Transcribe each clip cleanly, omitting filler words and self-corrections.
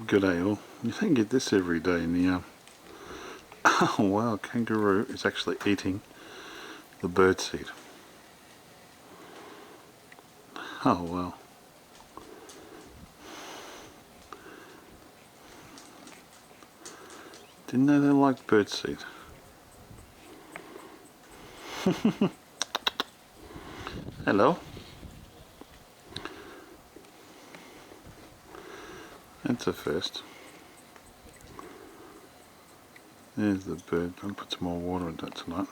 Good day all. You don't get this every day in the oh wow, Kangaroo is actually eating the birdseed. Oh wow. Didn't know they liked birdseed. Hello. That's a first. There's the bird. I'll put some more water in that tonight.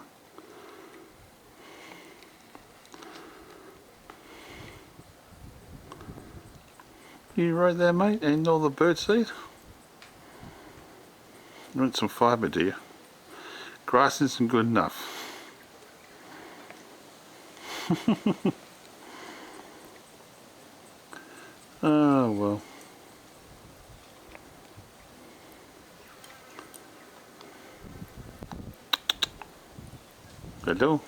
You right there, mate? And all the birdseed? You want some fibre, do you? Grass isn't good enough. Oh well. Hello.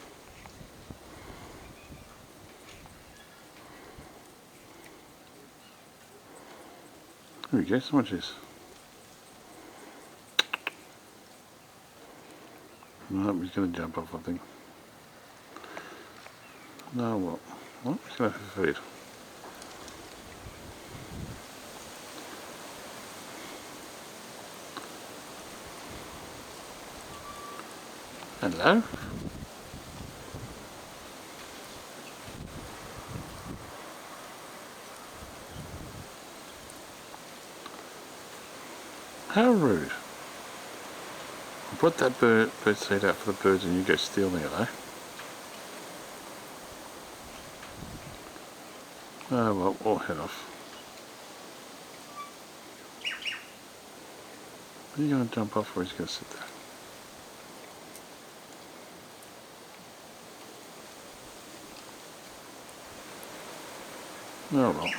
There we go, so much is. No, he's going to jump off, I think. No, well, he's going to have to feed. Hello? How rude. I'll put that bird seed out for the birds and you go stealing it, eh? Oh well, we'll head off. Are you going to jump off or is he going to sit there? Oh well.